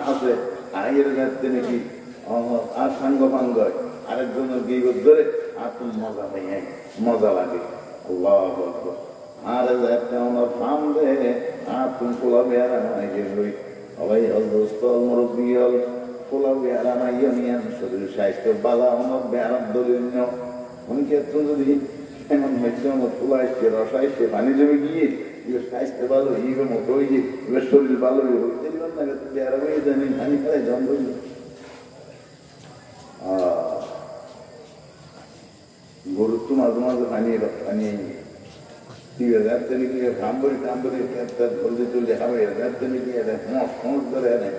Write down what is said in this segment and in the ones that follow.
আছে আগের যাচ্ছে নাকি আর সাঙ্গ ফাঙ্গ আরেকজনের গিবত ধরে আর তুমি মজা নেই মজা লাগে আল্লাহ আর যাতে আমার ফাম দে আর তুমি পোলা বেয়ারা নাই হই সবাই হল দোস্ত মুরব্বী হল পোলা বেয়ারা নাই নিয়ান শরীর স্বাস্থ্য বালা আমার বেয়ারার দলীয় মনে ক্ষেত্রে যদি এমন হয়েছে আমার পোলা এসছে রসা এসছে পানি জমে গিয়ে এবার স্বাস্থ্য ভালো ইবে মোটো হয়ে এবার শরীর ভালো হয়ে হচ্ছে না বেয়ারা হয়ে জানি পানি খেলায় জন্ম গরুর তো মাঝে মাঝে পানি রাত্রে গিয়ে কাম্বরি ধরলে চলে হবে রাত্রে গিয়ে সমস ধরে এনে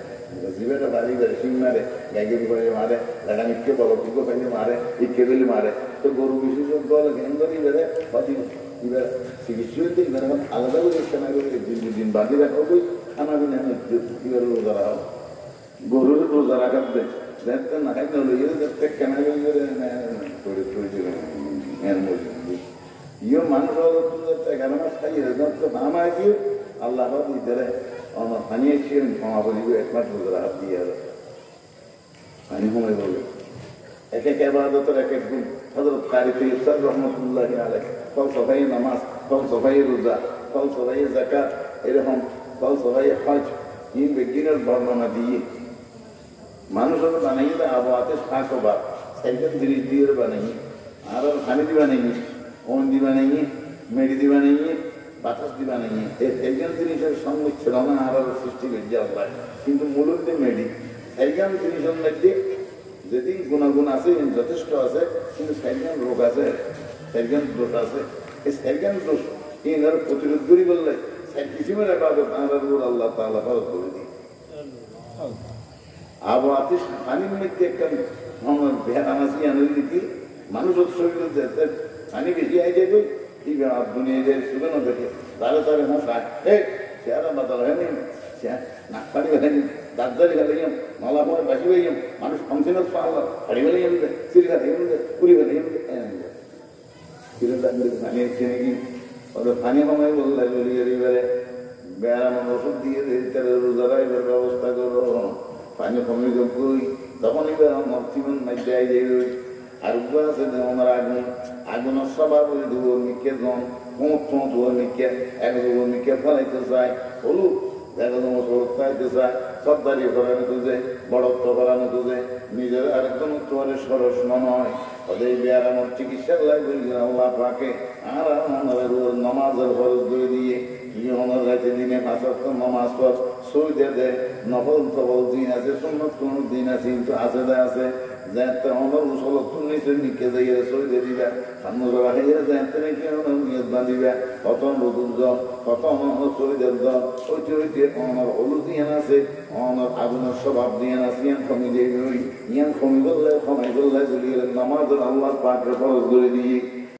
জীবেটা বাড়ি বেড়ে সিং মারে গাইগেরি করে মারে লাটা মিটকে বলো টিকো ফেলে মারে ইটকে ফেলে মারে তো গরু বিশেষজ্ঞ বলে জ্ঞান করি বেড়ে বাদি এবার চিকিৎসা হইতে এবার এখন আলাদা করে খানা করে দিন বাদি রাখা বই খানা বিনা এবার রোজা রাখা গরুর রোজা রাখার দেয় দেখতে না খাই না লইয়ে দেখতে কেনা করে ইয়ে মানুষ এগারো মাস খাইয়ে তো নামা গিয়ে আল্লাহ দিতে আমার পানি এসে ক্ষমা বলিব একমাত্র হাত দিয়ে আর পানি সময় বলবে এক এক আবাদতের এক এক গুণ হযরত কারি ইরশাদ রহমাতুল্লাহি আলাইহি ফলসফায়ে নামাজ ফলসফায়ে রোজা ফলসফায়ে যাকাত এরকম ফলসফায়ে হজ এই বেগিনের বর্ণনা দিয়ে মানুষের বানাইলে আবহাওয়াতে শাক বা সাইকেল জিনিস দিয়ে বানাই আর পানি দিয়ে বানাই ওন দিয়ে বানাই মেডি দিয়ে বানাই বাতাস দিয়ে বানাই এই সাইকেল জিনিসের সংমিশ্রণ আর সৃষ্টি হয়ে যাওয়া কিন্তু মূলত মেডি সাইকেল জিনিসের মধ্যে যদি গুণাগুণ আছে যথেষ্ট আছে কিন্তু সাইকেল রোগ আছে সাইকেল দোষ আছে এই সাইকেল দোষ এর প্রতিরোধ করি বললে কিসিমের আবাদত আল্লাহ তাআলা ফরজ করে দিই আবহাওয়াতে পানির মধ্যে একটা ভেড়ামাছি আনন্দ দিকে মানুষের শরীরে যেতে পানি বেশি আই যাবে এই দুনিয়া যায় শুনে না দেখে তাহলে তাহলে মশা চেহারা বাতাল হয়নি নাক পানি বেলাইনি দাঁতদারি বেলাইম নলা পরে বাসি বেলাইম মানুষ ফাংশনের পাওয়া হাড়ি বেলাইম সিরি বেলাইম পুরি বেলাইম পানি এসছে নাকি ওদের পানি সময় বললে বলি এবারে বেড়ানোর ওষুধ দিয়ে তাহলে রোজারা এবার ব্যবস্থা করো পানি কমে গই তখন এবার আমার জীবন মাইতে আই যাই আর উপায় আছে আমার আগুনের স্বভাব ওই ধুয়োর মিকে জন ধুয়োর মিকে এক ধুয়োর মিকে ফেলাইতে চায় হলুদ দেখা তোমার সড়ক চাইতে চায় সর্দারি করানো তুঝে বড়ত্ব করানো তুঝে নিজের আরেকজন তোমার সরস নয় ওদের বিয়ার আমার চিকিৎসার লাগবে আল্লাহ পাকে আর আমাদের নমাজের খরচ করে দিয়ে কি আমার রাতে দিনে 5 ওয়াক্ত নামাজ পড় সই দেয় নফল তফল দিন আছে সুন্নত কোন দিন আছে কিন্তু আছে আছে যাতে আমার উসলত নিচে নিকে যাইয়ে সই দিয়ে দিবা সামনে রাখাইয়া যাতে নাকি নিয়ত বাঁধিবা কত নতুন জন কত সই দেব জন ওইটি ওইটি আমার হলুদ দিয়ান আছে আমার আগুনের স্বভাব দিয়ান আছে ইয়ান কমি দিয়ে ইয়ান কমি করলে ক্ষমাই করলে চলে গেলে নামাজ আল্লাহর পাকের খরচ করে দিয়ে